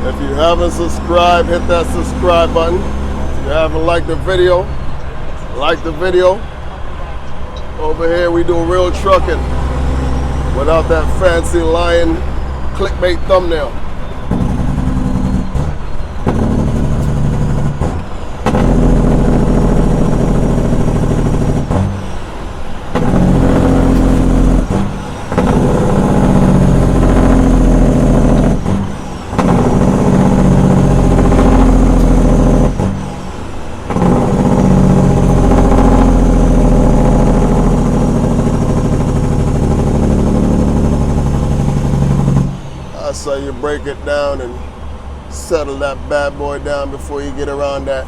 If you haven't subscribed, hit that subscribe button. If you haven't liked the video, like the video. Over here we do real trucking without that fancy lying clickbait thumbnail. So you break it down and settle that bad boy down before you get around that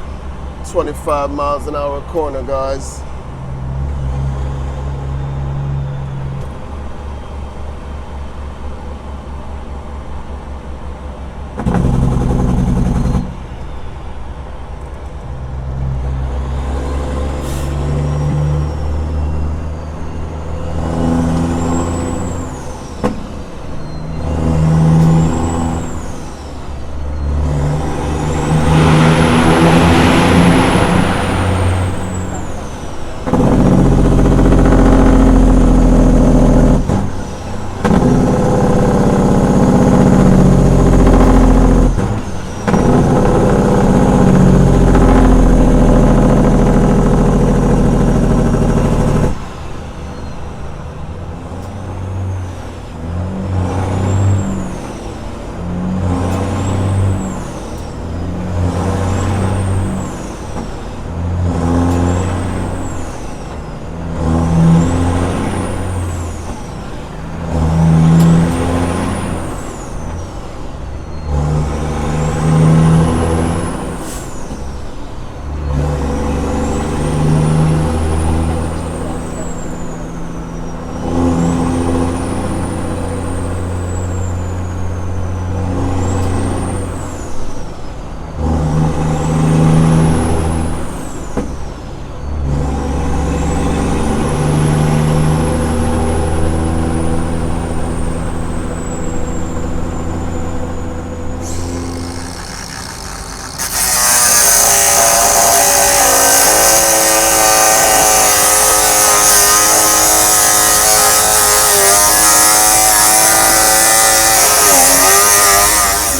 25 miles an hour corner, guys.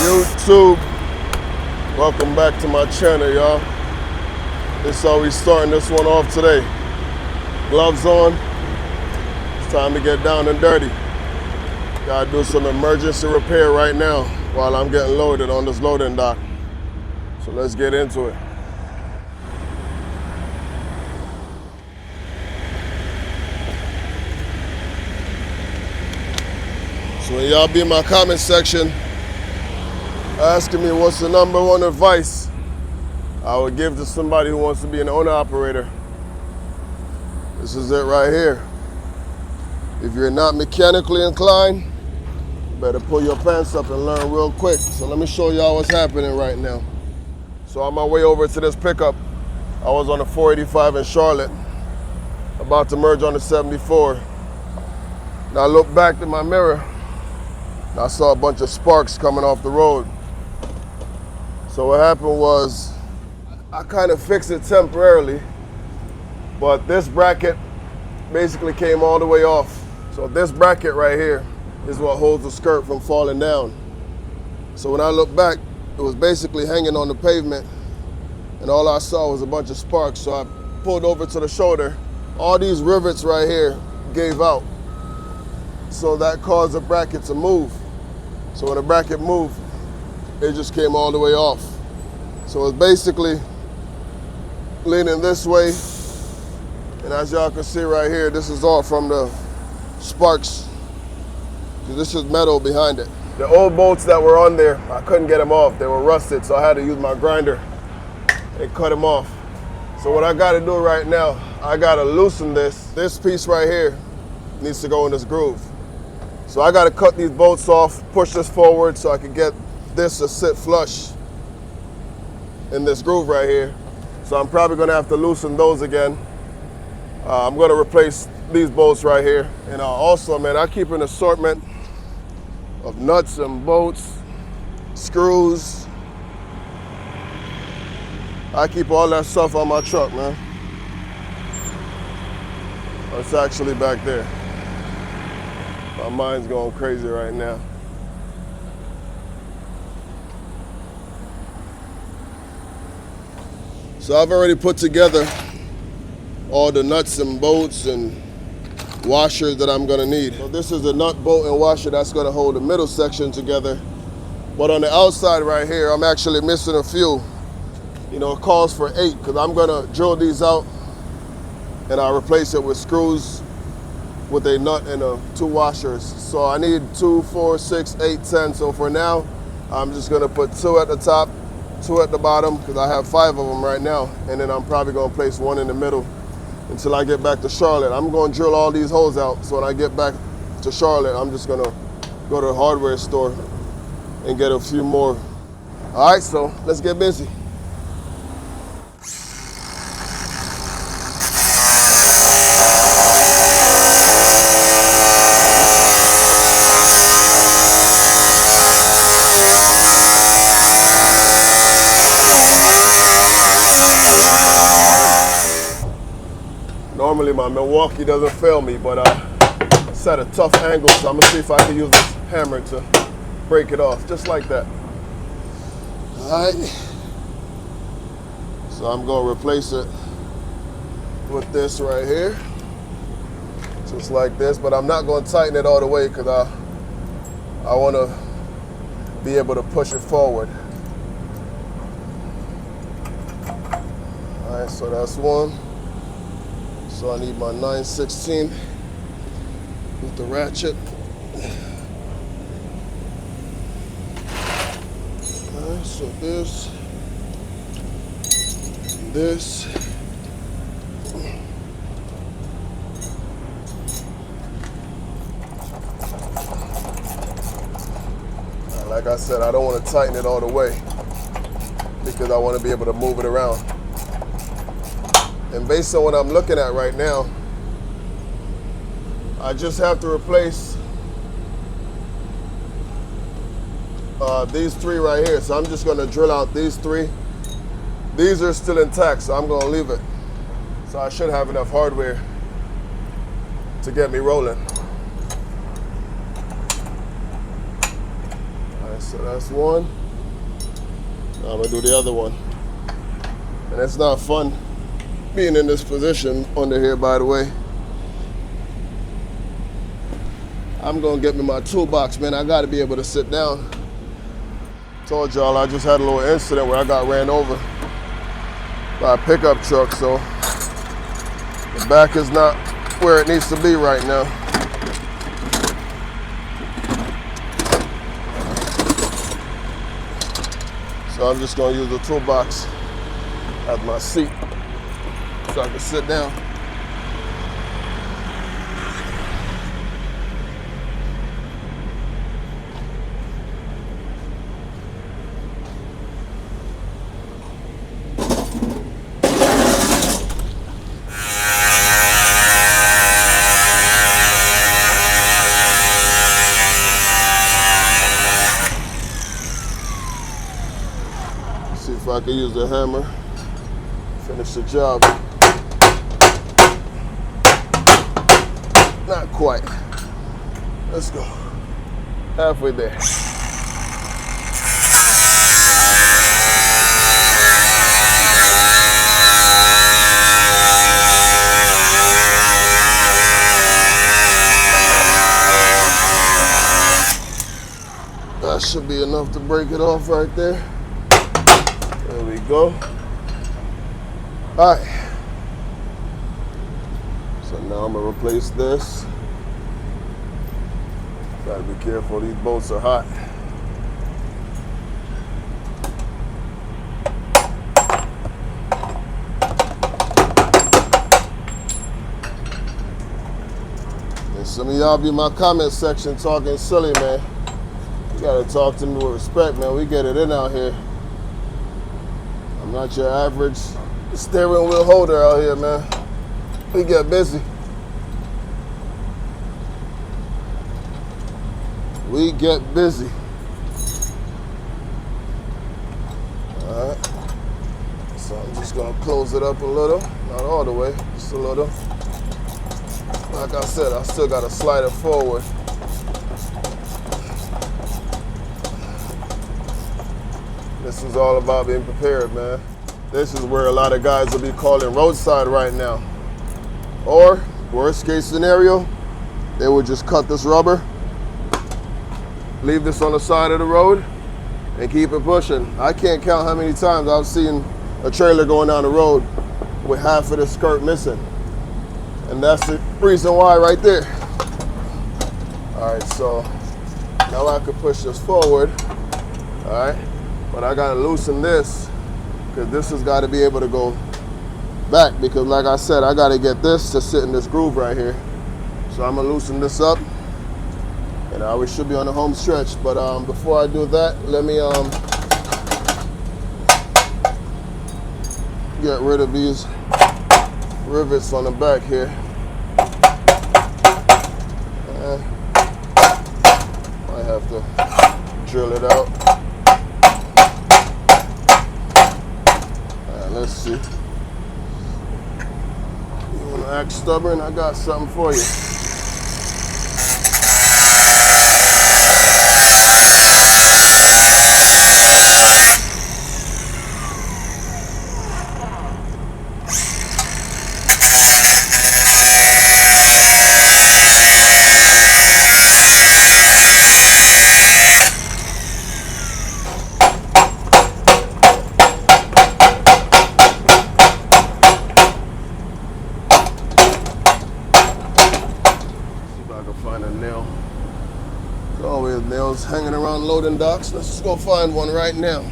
YouTube, welcome back to my channel, y'all. This is how we starting this one off today. Gloves on. It's time to get down and dirty. Gotta do some emergency repair right now while I'm getting loaded on this loading dock. So let's get into it. So when y'all be in my comment section asking me what's the #1 advice I would give to somebody who wants to be an owner-operator, this is it right here. If you're not mechanically inclined, you better pull your pants up and learn real quick. So let me show y'all what's happening right now. So on my way over to this pickup, I was on the 485 in Charlotte, about to merge on the 74. Now I looked back in my mirror, and I saw a bunch of sparks coming off the road. So what happened was, I kind of fixed it temporarily, but this bracket basically came all the way off. So this bracket right here is what holds the skirt from falling down. So when I looked back, it was basically hanging on the pavement, and all I saw was a bunch of sparks. So I pulled over to the shoulder. All these rivets right here gave out. So that caused the bracket to move. So when the bracket moved, it just came all the way off. So it's basically leaning this way. And as y'all can see right here, this is all from the sparks. This is metal behind it. The old bolts that were on there, I couldn't get them off. They were rusted, so I had to use my grinder and cut them off. So what I gotta do right now, I gotta loosen this. This piece right here needs to go in this groove. So I gotta cut these bolts off, push this forward so I can get this to sit flush in this groove right here. So I'm probably gonna have to loosen those again. I'm gonna replace these bolts right here. And also, man, I keep an assortment of nuts and bolts screws. I keep all that stuff on my truck, man. It's actually back there. My mind's going crazy right now. So I've already put together all the nuts and bolts and washers that I'm gonna need. So this is the nut, bolt, and washer that's gonna hold the middle section together. But on the outside right here, I'm actually missing a few. You know, it calls for 8 because I'm gonna drill these out and I'll replace it with screws with a nut and 2 washers. So I need 2, 4, 6, 8, 10. So for now, I'm just gonna put 2 at the top, 2 at the bottom, because I have 5 of them right now. And then I'm probably gonna place 1 in the middle until I get back to Charlotte. I'm gonna drill all these holes out. So when I get back to Charlotte, I'm just gonna go to the hardware store and get a few more. All right, so let's get busy. Normally my Milwaukee doesn't fail me, but it's at a tough angle, so I'm gonna see if I can use this hammer to break it off, just like that. All right. So I'm gonna replace it with this right here, just like this, but I'm not gonna tighten it all the way because I wanna be able to push it forward. All right, so that's one. So I need my 9/16 with the ratchet. Alright, so this. Like I said, I don't want to tighten it all the way because I want to be able to move it around. And based on what I'm looking at right now, I just have to replace these 3 right here. So I'm just gonna drill out these 3. These are still intact, so I'm gonna leave it. So I should have enough hardware to get me rolling. All right, so that's one. Now I'm gonna do the other one. And it's not fun being in this position under here, by the way. I'm gonna get me my toolbox, man. I gotta be able to sit down. Told y'all I just had a little incident where I got ran over by a pickup truck, so the back is not where it needs to be right now. So I'm just gonna use the toolbox as my seat so I can sit down. See if I can use the hammer, finish the job. Not quite. Let's go. Halfway there. That should be enough to break it off right there. There we go. All right. So now I'm gonna replace this. Gotta be careful, these bolts are hot. And some of y'all be in my comment section talking silly, man. You gotta talk to me with respect, man. We get it in out here. I'm not your average steering wheel holder out here, man. We get busy. We get busy. All right. So I'm just gonna close it up a little, not all the way, just a little. Like I said, I still gotta slide it forward. This is all about being prepared, man. This is where a lot of guys will be calling roadside right now. Or, worst case scenario, they would just cut this rubber, leave this on the side of the road, and keep it pushing. I can't count how many times I've seen a trailer going down the road with half of the skirt missing. And that's the reason why right there. All right, so now I can push this forward, all right? But I gotta loosen this because this has gotta be able to go back because like I said, I gotta get this to sit in this groove right here. So I'm gonna loosen this up and we should be on the home stretch. But before I do that, let me get rid of these rivets on the back here. I have to drill it out. All right, let's see. You wanna act stubborn? I got something for you. Nails hanging around loading docks. Let's just go find one right now.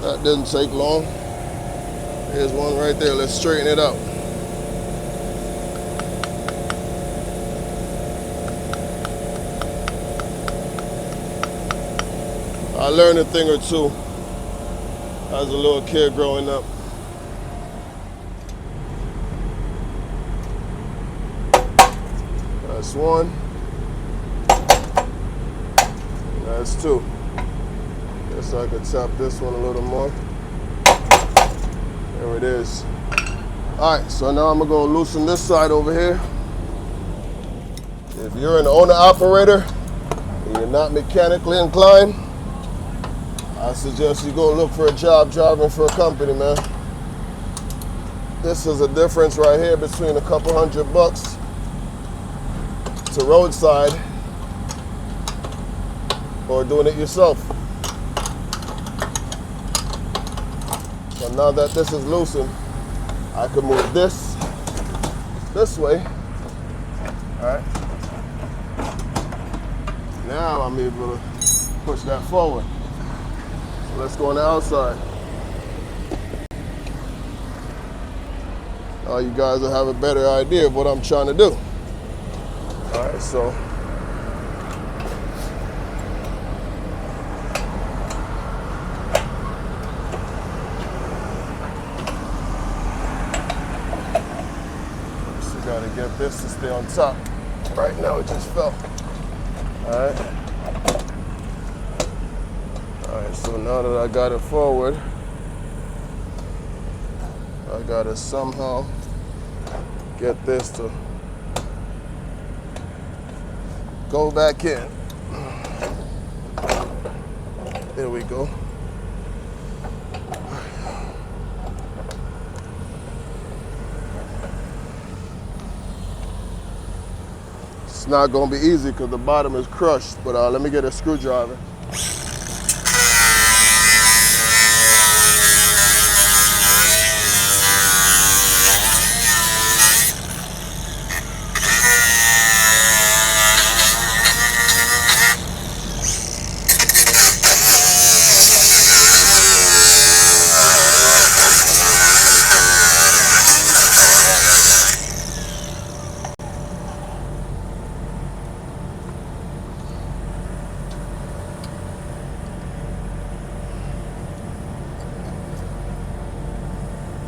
That didn't take long. Here's one right there. Let's straighten it out. I learned a thing or two as a little kid growing up. That's one. That's two. Guess I could tap this one a little more. There it is. All right, so now I'm gonna go loosen this side over here. If you're an owner-operator and you're not mechanically inclined, I suggest you go look for a job driving for a company, man. This is a difference right here between a couple $100 to roadside or doing it yourself. So now that this is loosened, I can move this way. All right. Now I'm able to push that forward. So let's go on the outside. Now you guys will have a better idea of what I'm trying to do. All right, so just gotta get this to stay on top. Right now it just fell. All right. All right, so now that I got it forward, I gotta somehow get this to go back in. There we go. It's not gonna be easy because the bottom is crushed, but let me get a screwdriver.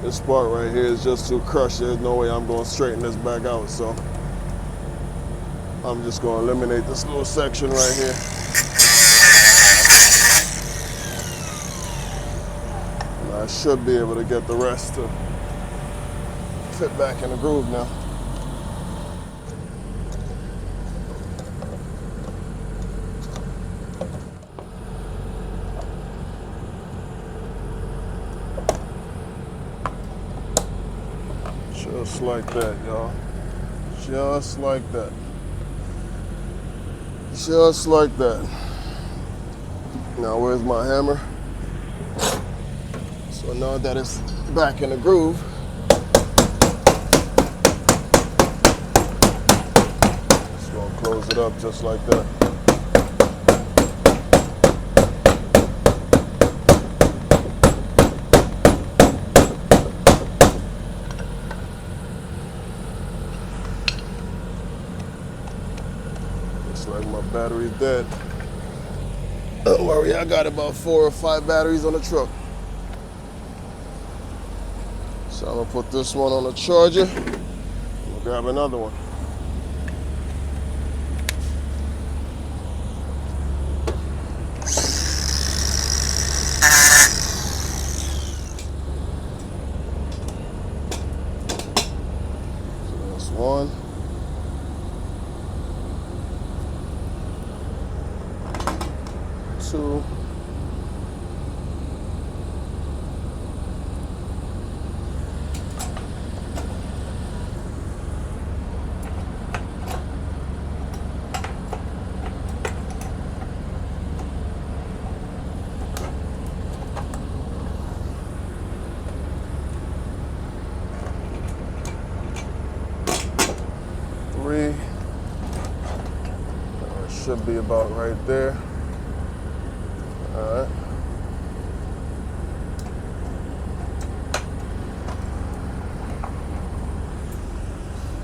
This part right here is just too crushed. There's no way I'm going to straighten this back out. So I'm just going to eliminate this little section right here. And I should be able to get the rest to fit back in the groove now. Just like that, y'all. Just like that. Just like that. Now where's my hammer? So now that it's back in the groove, just gonna close it up just like that. Like my battery's dead. Don't worry, I got about 4 or 5 batteries on the truck. So I'm gonna put this one on the charger. I'm gonna grab another one. So that's one. 2. 3. Should be about right there. All right.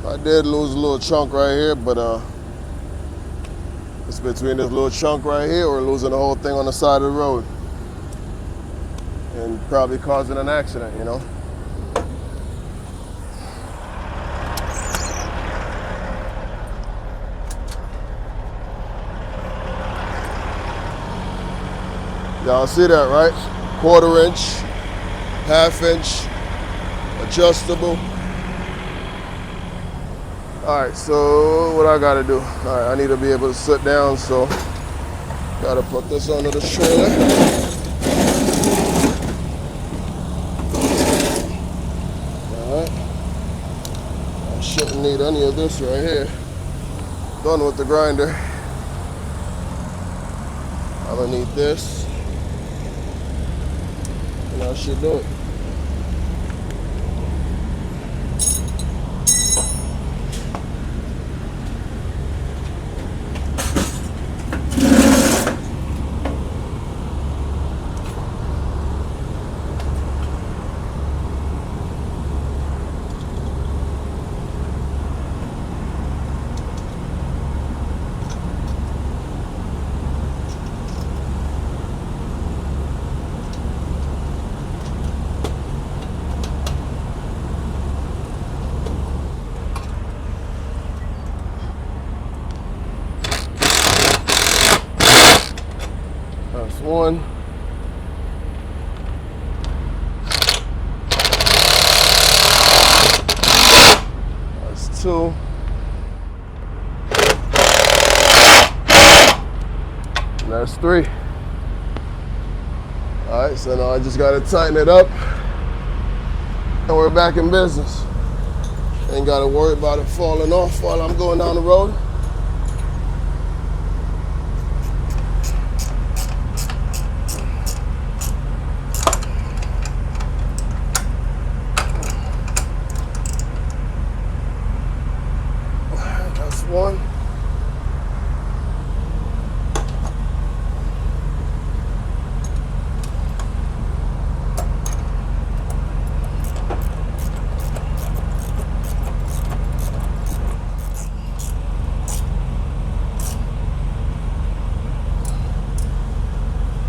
I did lose a little chunk right here, but it's between this little chunk right here or losing the whole thing on the side of the road and probably causing an accident, you know. Y'all see that, right? 1/4 inch, 1/2 inch, adjustable. All right, so what I gotta do? All right, I need to be able to sit down, so gotta put this under the trailer. All right, I shouldn't need any of this right here. Done with the grinder. I'm gonna need this. And I should do it. That's one. That's 2. And that's 3. All right, so now I just gotta tighten it up and we're back in business. Ain't gotta worry about it falling off while I'm going down the road. That's one.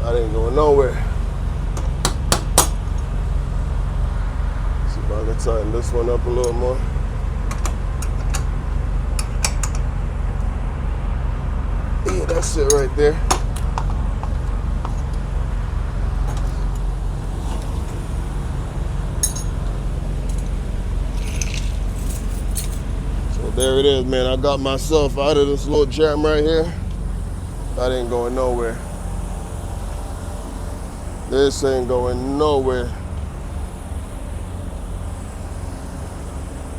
That ain't going nowhere. See if I can tighten this one up a little more. That's it right there. So there it is, man. I got myself out of this little jam right here. That ain't going nowhere. This ain't going nowhere.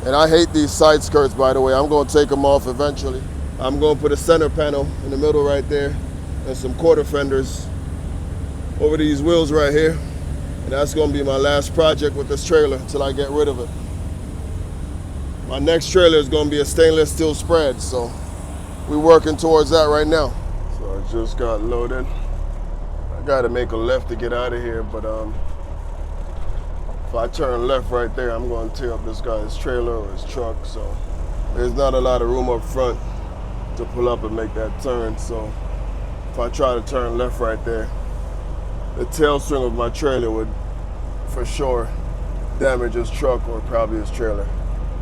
And I hate these side skirts, by the way. I'm going to take them off eventually. I'm going to put a center panel in the middle right there and some quarter fenders over these wheels right here. And that's going to be my last project with this trailer until I get rid of it. My next trailer is going to be a stainless steel spread, so we're working towards that right now. So I just got loaded. I got to make a left to get out of here, but if I turn left right there, I'm going to tear up this guy's trailer or his truck, so there's not a lot of room up front to pull up and make that turn. So if I try to turn left right there, the tail swing of my trailer would for sure damage his truck or probably his trailer,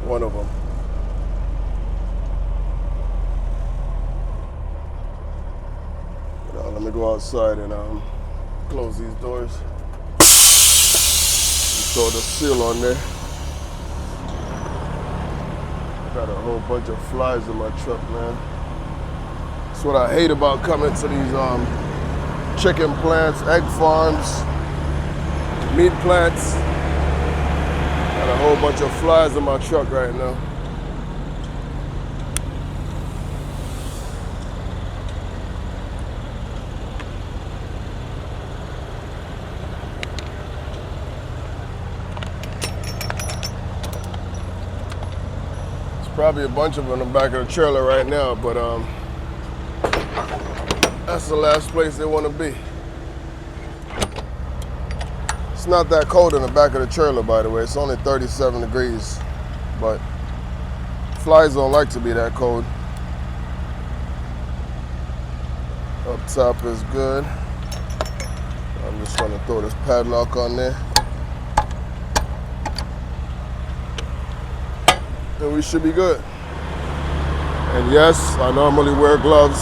one of them. Now let me go outside and close these doors. Throw the seal on there. Got a whole bunch of flies in my truck, man. That's what I hate about coming to these chicken plants, egg farms, meat plants. Got a whole bunch of flies in my truck right now. Probably a bunch of them in the back of the trailer right now, but that's the last place they want to be. It's not that cold in the back of the trailer, by the way. It's only 37 degrees, but flies don't like to be that cold. Up top is good. I'm just going to throw this padlock on there. And we should be good. And yes, I normally wear gloves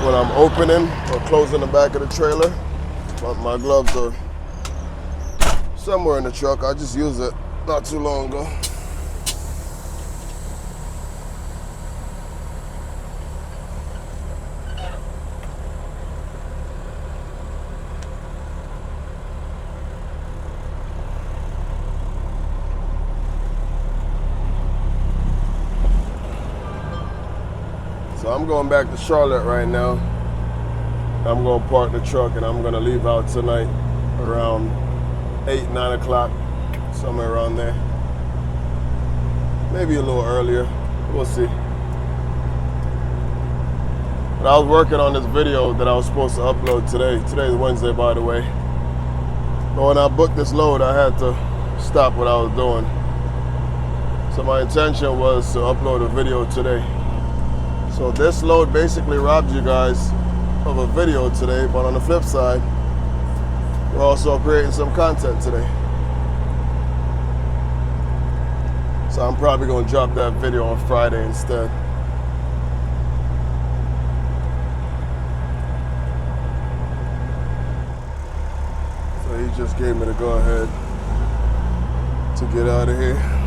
when I'm opening or closing the back of the trailer, but my gloves are somewhere in the truck. I just used it not too long ago. So I'm going back to Charlotte right now. I'm going to park the truck and I'm going to leave out tonight around 8, 9 o'clock, somewhere around there. Maybe a little earlier, we'll see. But I was working on this video that I was supposed to upload today. Today's Wednesday, by the way. But when I booked this load, I had to stop what I was doing. So my intention was to upload a video today. So this load basically robbed you guys of a video today, but on the flip side, we're also creating some content today. So I'm probably gonna drop that video on Friday instead. So he just gave me the go ahead to get out of here.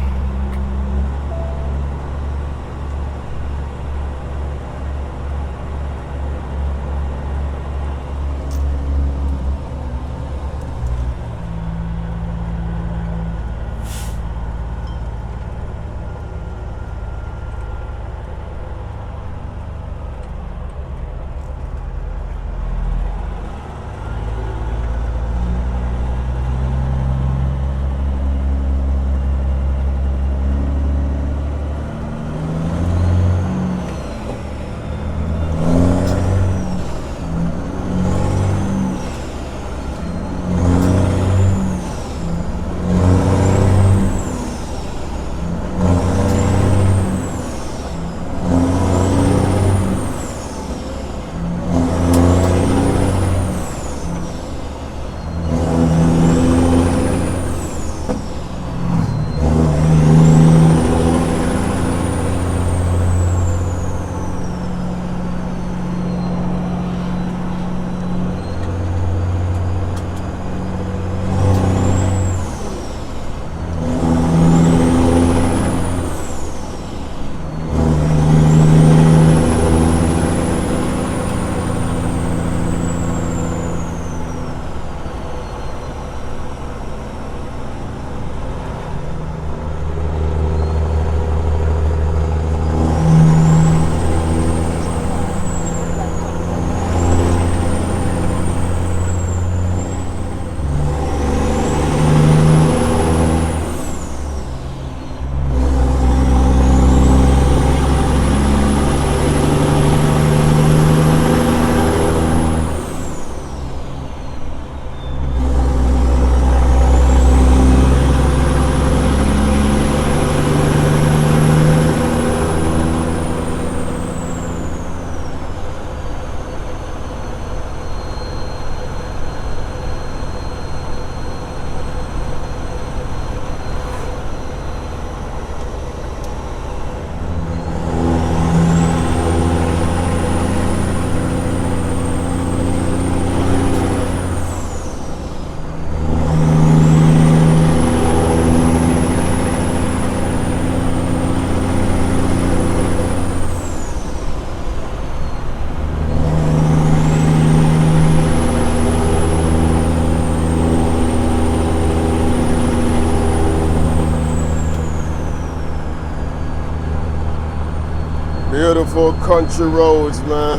Beautiful country roads, man.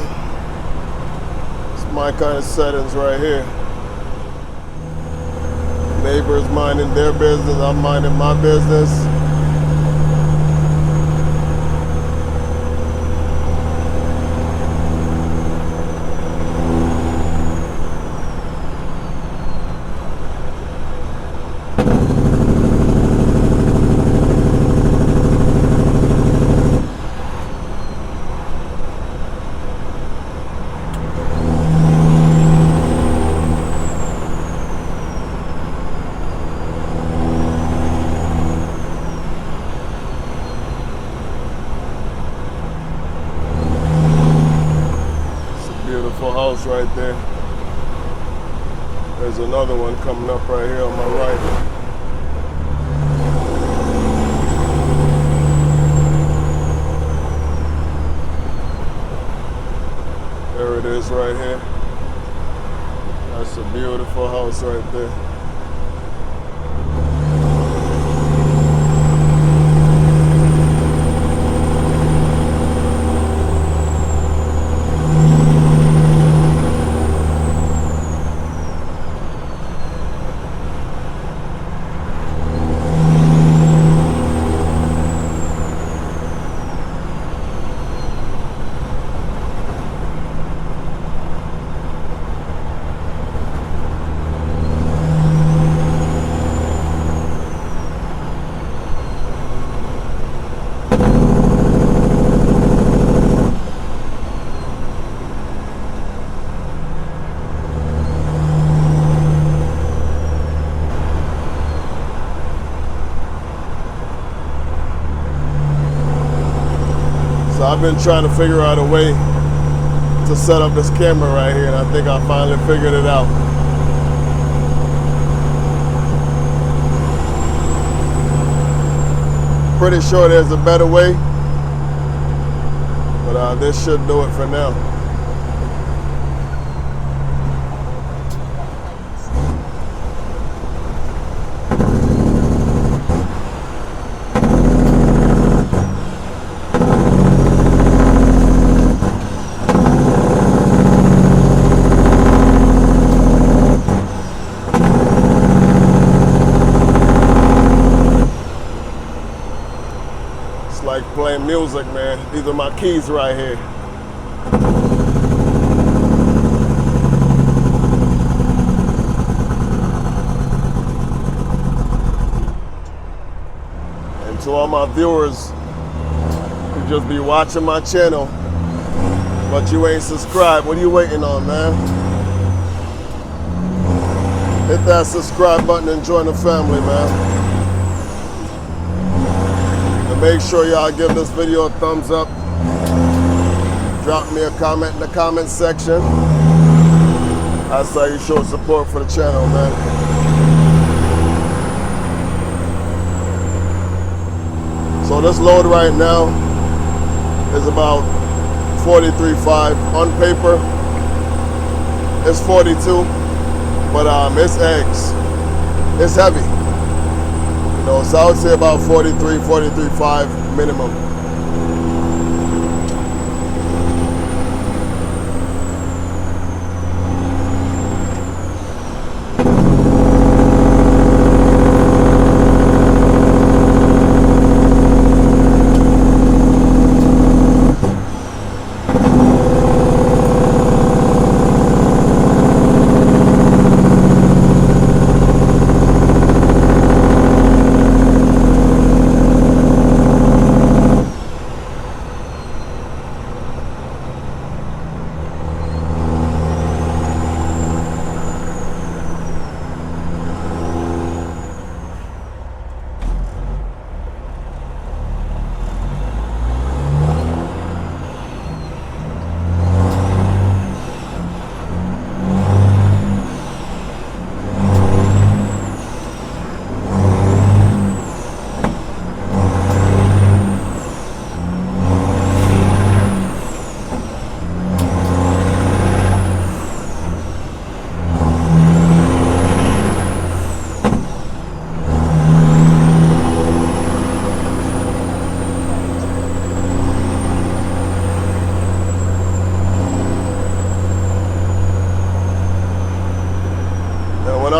It's my kind of settings right here. Neighbors minding their business, I'm minding my business. House right there. There's another one coming up right here on my right. There it is right here. That's a beautiful house right there. So I've been trying to figure out a way to set up this camera right here, and I think I finally figured it out. Pretty sure there's a better way, but this should do it for now. Like playing music, man. These are my keys right here. And to all my viewers who just be watching my channel, but you ain't subscribed, what are you waiting on, man? Hit that subscribe button and join the family, man. Make sure y'all give this video a thumbs up. Drop me a comment in the comment section. That's how you show support for the channel, man. So this load right now is about 43.5. On paper, it's 42, but it's eggs. It's heavy. So I would say about 43.5 minimum.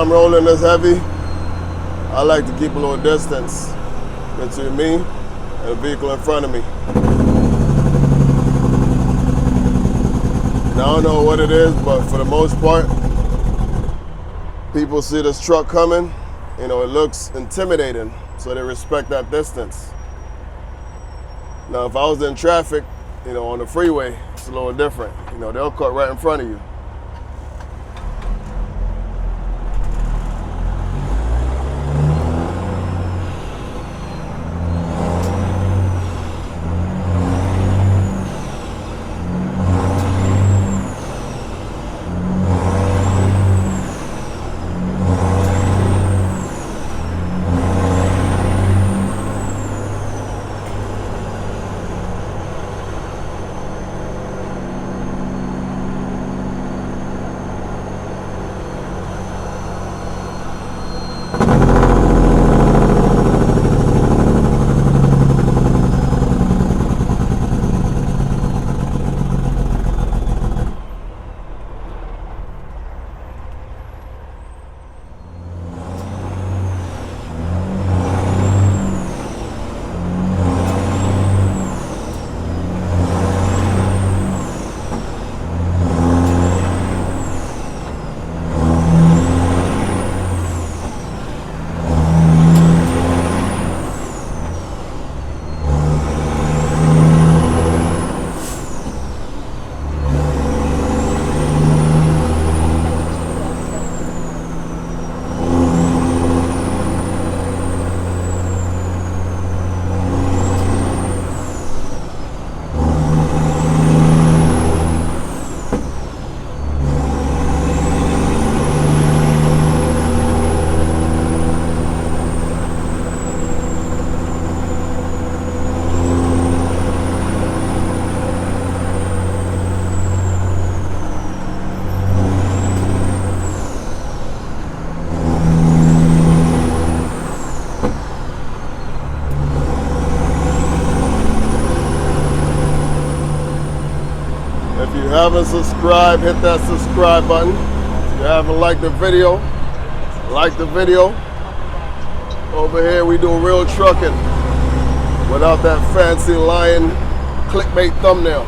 I'm rolling this heavy, I like to keep a little distance between me and the vehicle in front of me. Now, I don't know what it is, but for the most part, people see this truck coming, it looks intimidating, so they respect that distance. Now, if I was in traffic, on the freeway, it's a little different. They'll cut right in front of you. If you haven't subscribed, hit that subscribe button. If you haven't liked the video, like the video. Over here we do real trucking without that fancy lion clickbait thumbnail.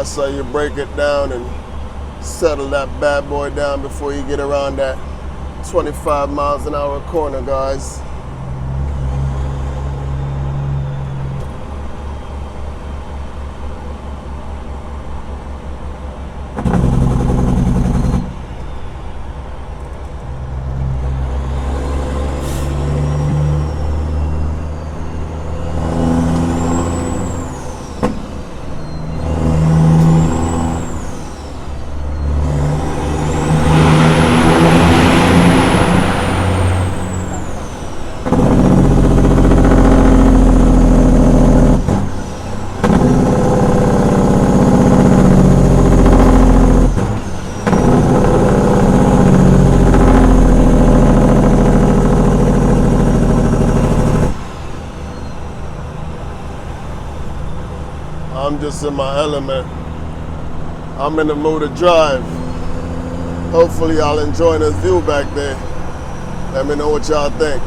So you break it down and settle that bad boy down before you get around that 25 miles an hour corner, guys. I'm just in my element. I'm in the mood to drive. Hopefully y'all enjoying this view back there. Let me know what y'all think.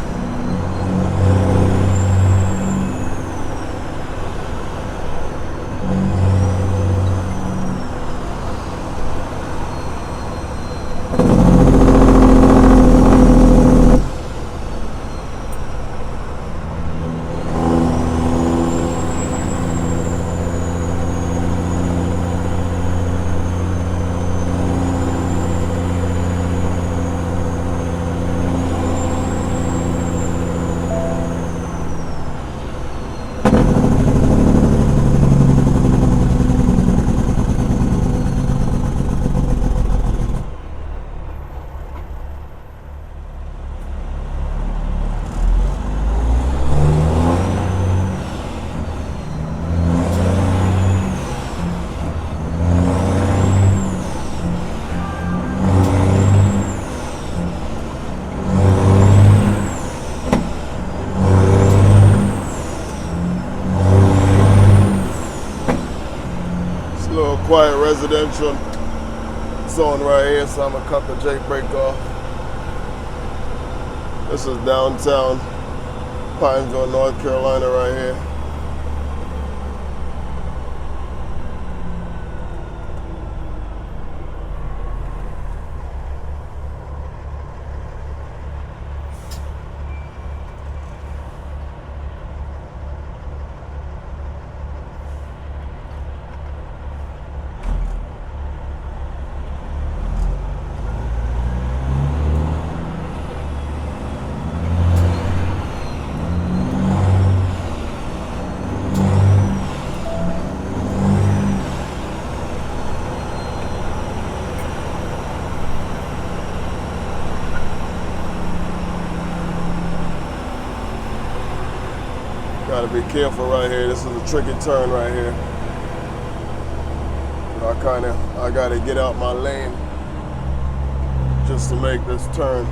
quiet residential zone right here, so I'm gonna cut the Jake brake off. This is downtown Pineville, North Carolina right here. Gotta be careful right here. This is a tricky turn right here. I gotta get out my lane just to make this turn.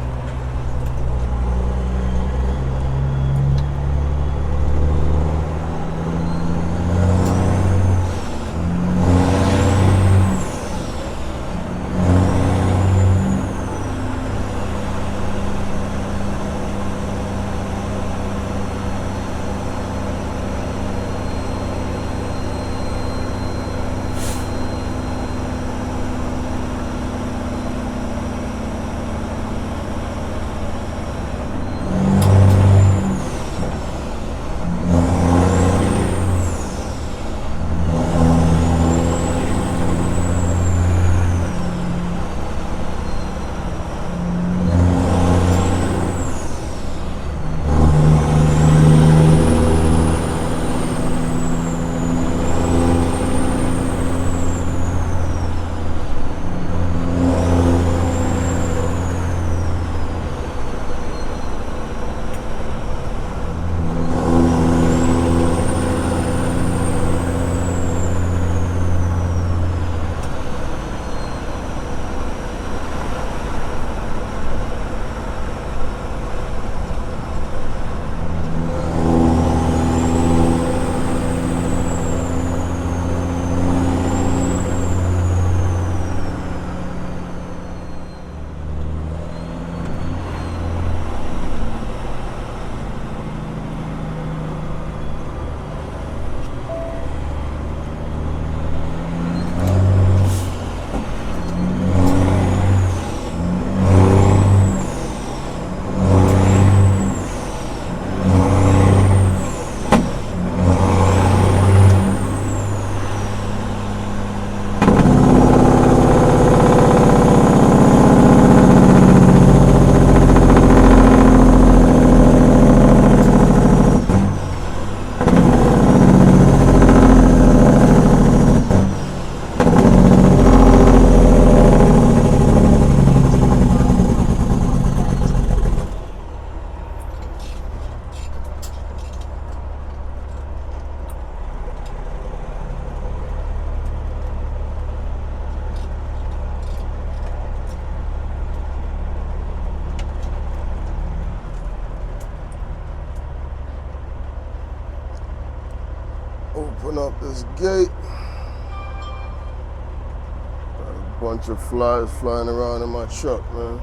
Open up this gate. Got a bunch of flies flying around in my truck, man.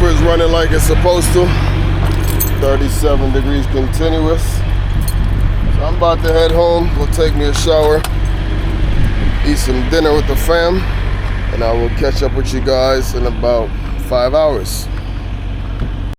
Is running like it's supposed to. 37 degrees continuous. So I'm about to head home. We'll take me a shower, eat some dinner with the fam, and I will catch up with you guys in about 5 hours.